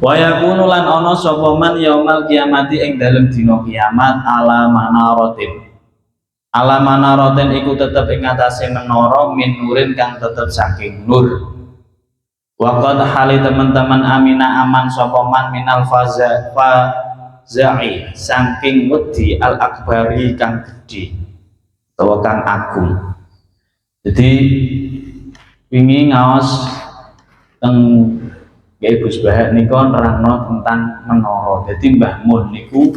Wa yakunu lan ana sapa man yaumal kiamati ing dalem dina kiamat ala manaratin. Ala manaratin iku tetep ing atase menara min nurin kang tetep saking nur. Wa qad hali teman-teman amina aman sapa man minal faza'i saking wedi al akbari kang gedhe utawa kang agung. Jadi wingi ngaos teng Nggih Gus Bahak nika nerangno tentang menara. Dadi Mbah Mun niku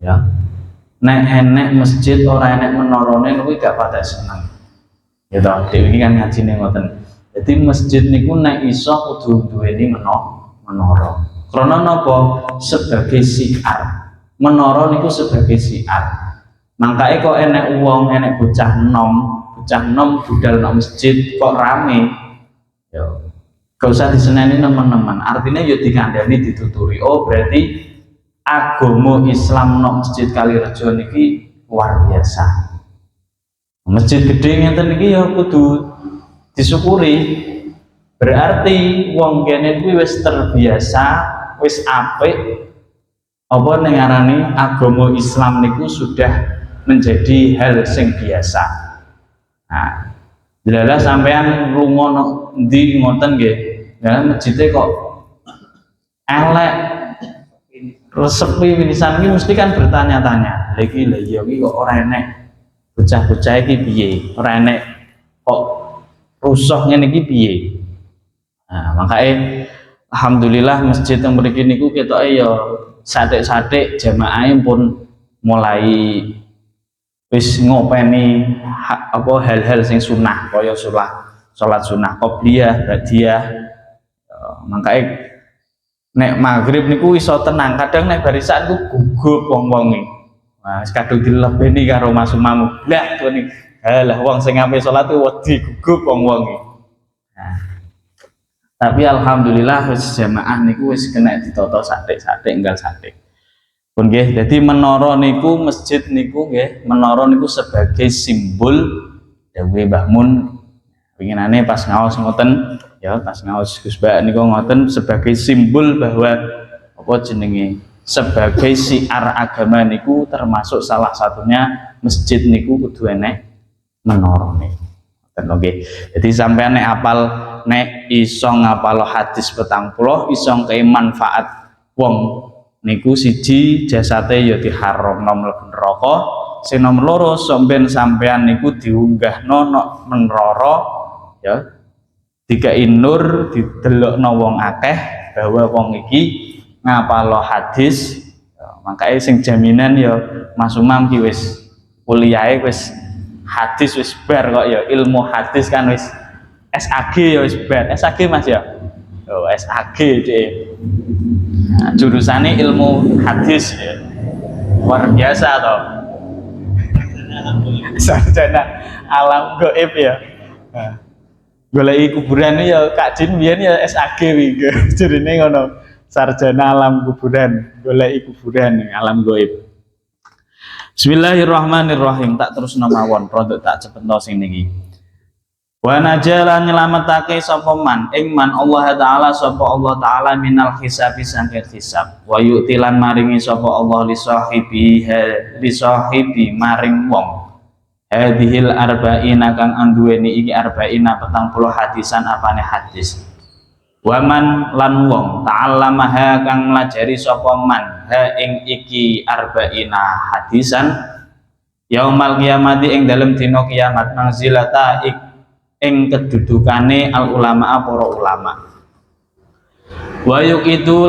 ya nek enek masjid ora enek menarane niku gak patek seneng. Ya toh, dhewe iki kan ngajine ngoten. Dadi masjid niku nek iso kudu duweni menara. Karena napa? Sebagai siar. Menara niku sebagai siar. Mangkae kok enek wong, enek bocah nom budal nang masjid kok rame. Ya gak usah diseneni teman-teman, artinya ya dikandani dituturi. Oh berarti agama Islam no masjid Kalirejo niki luar biasa. Masjid gede ngeten niki ya kudu disyukuri. Berarti wong kene kuwi wis terbiasa, wis apik apa ning ngarani agama Islam niku sudah menjadi hal sing biasa. Nah, jelas sampean lunga ndi ngoten nggih. Ya masjidnya kok elek resepi winisan ini mesti kan bertanya-tanya lagi kok orang enek bocah-bocah iki piye, ora enek kok rusuh ngene iki piye. Nah, makanya alhamdulillah masjid yang mriki niku ketoke ya satik-satik jamaah pun mulai wis ngopeni apa hal-hal sing sunah kaya salat sunah qobliyah, ba'diyah. Makanya nek maghrib niku iso tenang, kadang nek barisan ku gugup wong-wonge. Nah, kadung dilebeni karo masumamu. Lah tuh nih, halah wong sing ngape salat ku wedi gugup wong-wonge. Nah, tapi alhamdulillah wis jamaah niku wis kena ditata satik-satik enggal satik. Pun nggih, dadi menara niku masjid niku nggih, menara niku sebagai simbol dawuhe Mbah Mun. Winginane pas ngaos ngoten ya, pas ngaos Gus Bahak niku ngoten sebagai simbol bahwa apa jenenge sebagai siar agama niku termasuk salah satunya masjid niku kudu enek menarane. Ngoten lho nggih. Jadi sampeyan nek apal nek iso ngapalo hadis 40 iso kei manfaat wong niku siji jasate ya diharamno mlebu neraka, sing nomor loro sampeyan niku diunggahno nok menara ya dikai nur didelokno wong akeh bahwa wong iki ngapalo hadis ya, makanya sing jaminan ya Mas Umam ki wis kuliahe wis hadis wis bar kok ya ilmu hadis kan wis SAG ya wis bar SAG Mas ya oh SAG cek nah, jurusane ilmu hadis ya luar biasa toh sarjana alam gaib ya nah. Goleki kuburan ya Kak Jin biyen ya SAG wingi. Jarine ngono. Sarjana alam kuburan, goleki kuburan alam gaib. Bismillahirrahmanirrahim. Tak terusno mawon, produk tak cepetno sing niki. Wa najala nyelametake sapa man ing man Allah taala sapa Allah taala minal hisabi sangke hisab. Wa yu'tilan maringi sapa Allah li sahibi maring wong. Hadhil arba'ina kang anduweni iki arba'ina 40 hadisan apane hadis. Waman lan wong ta'allamaha kang nglajari sapa man ha ing iki arba'ina hadisan yaumal qiyamati ing dalem dina kiamat manzilata ing kedudukane al ulama para ulama. Wayuk itu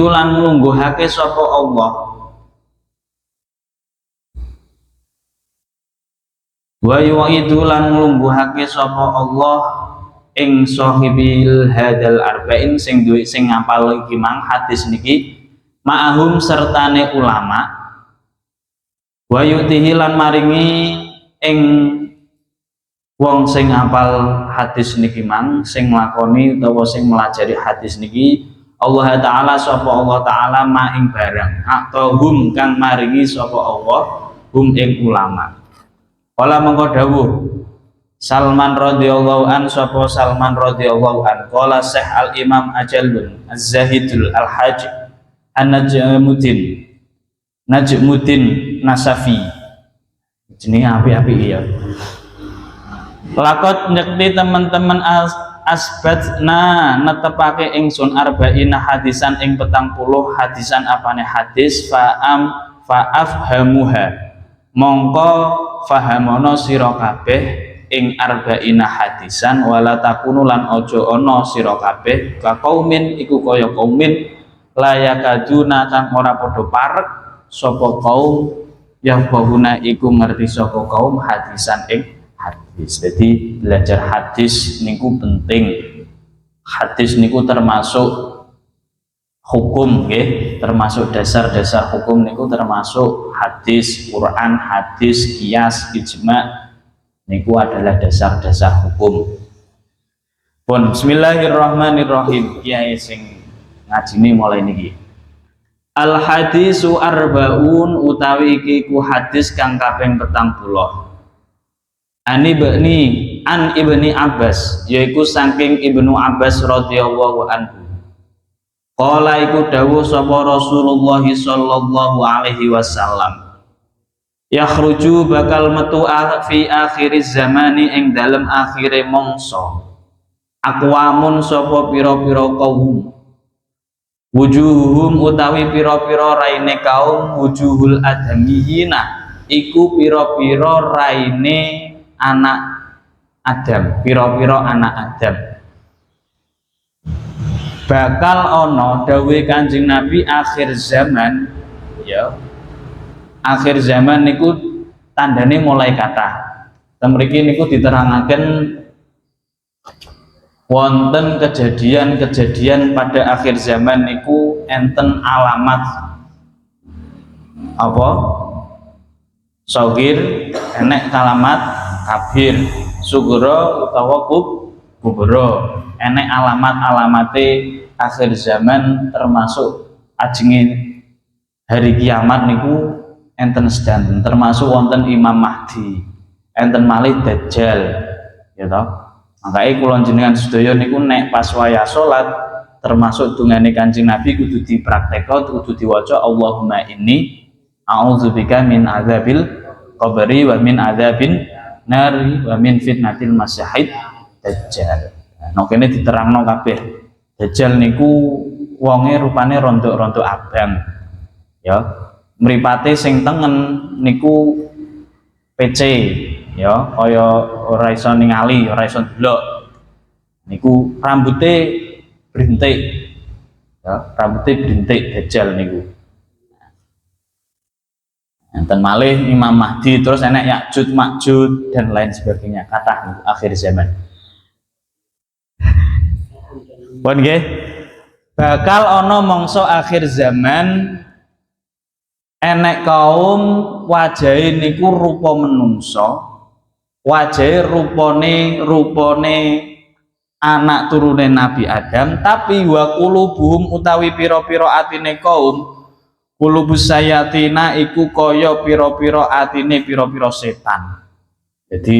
lan nglungguhake sapa Allah wa yu'idu lan nglungguhake sapa Allah ing sahibil hadal arba'in sing duwe sing ngapal iki mang hadis niki ma'ahum sertane ulama wa yu'tihi lan maringi ing wong sing ngapal hadis niki mang sing nglakoni utawa sing melajari hadis niki Allah taala sapa Allah taala ma ing barang atau hum kang maringi sapa Allah hum ing ulama. Kala mengko dawuh Salman radhiyallahu an sapa Salman radhiyallahu an qala Syekh Al Imam Ajallun Az-Zahidul Al Hajj An-Najmuddin Nasafi jenenge apik-apik ya. Lakot nyekti teman-teman asbatna netepake ingsun arba'ina hadisan ing 40 hadisan apane hadis fa'afhamuha mongko fahamono sira kabeh ing arba'ina hadisan wala takunu lan ojo ono sira kabeh ka kaumin iku kaya kaumin layakaduna kang ora padha parek sapa kaum yang bahuna iku ngerti sapa kaum hadisan ing hadis. Jadi belajar hadis niku penting. Hadis niku termasuk hukum nggih, termasuk dasar-dasar hukum niku termasuk hadis, Quran, hadis, qiyas, ijma' niku adalah dasar-dasar hukum. Pun bismillahirrahmanirrahim. Kiai sing ngajine mulai niki. Al hadisu arbaun utawi iki ku hadis kang kaping 40. An ibni Abbas yaiku saking Ibnu Abbas radhiyallahu anhu. Qala iku dawuh sapa Rasulullah sallallahu alaihi wasallam. Yakhruju bakal metu fi akhiriz zamani ing dalem akhire mangsa. Aqwamun sapa pira-pira kaum. Wujuhum utawi pira-pira raine kaum wujuhul adamiyina iku pira-pira raine anak Adam, pira-pira anak Adam. Bakal ono dawuh Kanjeng Nabi akhir zaman ya. Akhir zaman niku tandane mulai kathah. Mriki niku diterangaken wonten kejadian-kejadian pada akhir zaman niku enten alamat apa? Sogir, enek alamat kabir, sugro utawa kubro. Enek alamat-alamate akhir zaman termasuk ajenge hari kiamat niku enten sedanten, termasuk wonten Imam Mahdi, enten malih Dajjal, ya toh. Makanya kula jenengan sedaya niku nek pas wayah salat termasuk dungane Kanjeng Nabi kudu dipraktekno, kudu diwaca Allahumma inni a'udzubika min adzabil qabri wa min adzabin nari wa min fitnatil masyahid Dajjal. Nah kene diterangno kabeh. Dajjal niku wonge rupane rontok-rontok abang. Ya, mripate sing tengen niku PC ya, kaya ora iso ningali, ora iso ndelok. Niku rambuté brintik. Ya, rambuté brintik Dajjal niku. Enten malih Imam Mahdi, terus enek Ya'juj Ma'juj dan lain sebagainya, kathah akhir zaman. Pun nggih, bakal ana mangsa akhir zaman enek kaum wajahe niku rupa menungso, wajahe rupane anak turune Nabi Adam, tapi wa qulubuhum utawi pira-pira atine kaum kulubus sayatina iku kaya pira-pira atine pira-pira setan. Jadi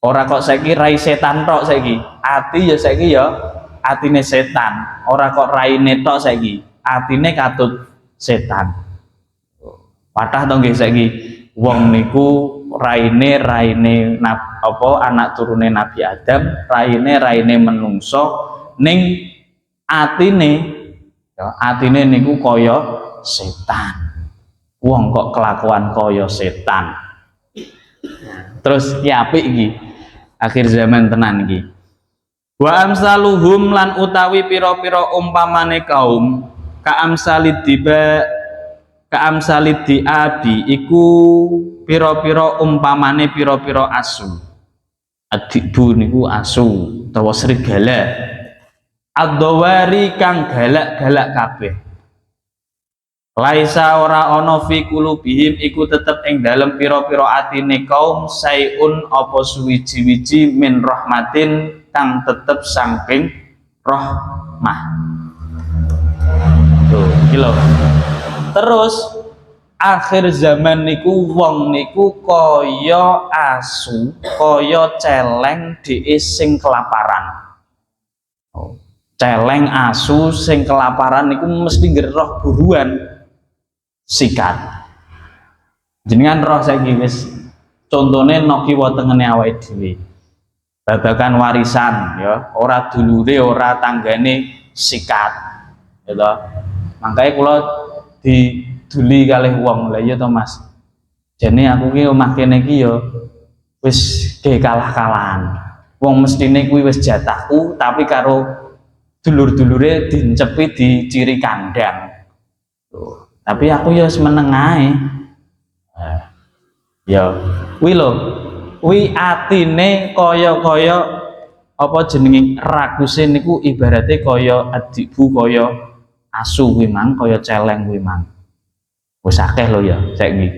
ora kok saiki rai setan tok saiki, ati ya saiki ya atine setan. Ora kok raine tok saiki, atine katut setan. Patah to nggih saiki wong niku raine apa anak turune Nabi Adam, raine menungso ning atine niku kaya setan. Wong kok kelakuan kaya setan. Terus ya apik iki. Akhir zaman tenan iki. Wa amsaluhum lan utawi pira-pira umpamane kaum kaamsalid diabi iku pira-pira umpamane pira-pira asu. Adibu niku asu utawa serigala. Ad-dawari kang galak-galak kabeh. Laisa ora ana fi qulubihim iku tetep ing dalem pira-pira atine kaum sayun apa suwiji-wiji min rahmatin kang tetep saking rahmah. Tuh, iki lho. Terus akhir zaman niku wong niku kaya asu, kaya celeng dhek sing kelaparan. Celeng asu sing kelaparan niku mesti ngeroh buruan sikat. Jenengan roh saiki wis contone nok kiwa tengene awake dhewe. Babagan warisan ya, ora dulure, ora tanggane sikat. Ya toh. Makanya kula diduli kalih wong. Lah iya to Mas. Jane aku ki omah kene iki ya wis ge kalah-kalahan. Wong mestine kuwi wis jatahku tapi karo dulur-dulure dincepi di ciri kandang. Tuh. Tapi aku ya semeneng ae. Ya, kuwi lho. Kuwi atine kaya-kaya apa jenenge raguse niku ibarate kaya adikku kaya asu kuwi mang, kaya celeng kuwi mang. Wis akeh lho ya saiki.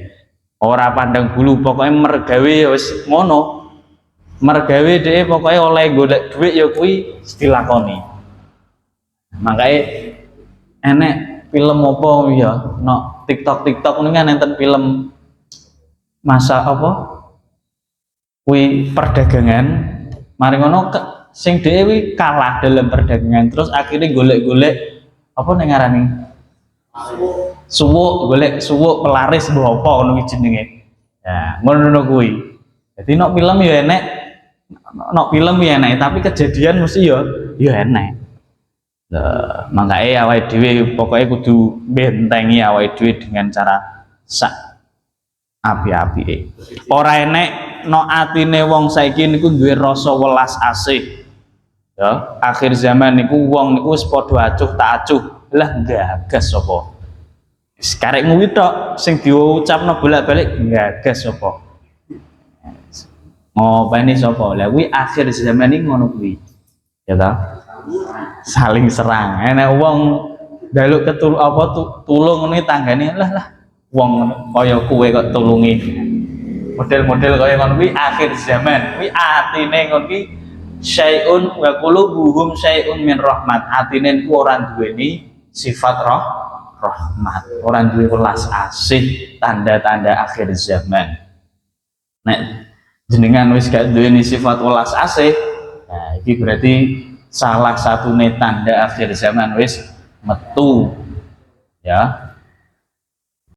Ora pandang bulu, pokoknya mergawe ya wis ngono. Mergawe dhek pokoke oleh golek dhuwit ya kuwi dilakoni. Makanya enek film apa ya, no TikTok ini kan enten film masa apa? Kuwi perdagangan, mari ngono sing dhewe kalah dalam perdagangan, terus akhirnya golek-golek apa ning ngarani? Suwuk, golek suwuk pelaris mbok apa ngono iki jenenge. Ya, ngono kuwi. Jadi nok film ya enek, nok film ya enek, tapi kejadian mesti ya enek. Lah, makane awake dhewe pokoke kudu bentengi awake dhewe dengan cara sak api-apike. Ora enek no atine wong saiki niku duwe rasa welas asih. Ya, akhir zaman niku wong niku wis padha acuh tak acuh. Lah gagas sapa? Wis karek nguwi tok sing diucapno bolak-balik gagas sapa? Ngopeni sapa? Lah kuwi akhir zaman iki ngono kuwi. Ya ta? Saling serang. Enek wong njaluk tulung ngene tanggane lah wong kaya kowe kok tulungi. Model-model kaya ngono kuwi akhir zaman. Kuwi atine ngono kuwi syai'un wa qulubuhum syai'un min rahmat. Atine ku ora duweni sifat rahmat. Ora duwe welas asih, tanda-tanda akhir zaman. Nek jenengan wis gak duweni sifat welas asih, nah iki berarti salah satu tanda akhir zaman wis metu. Ya.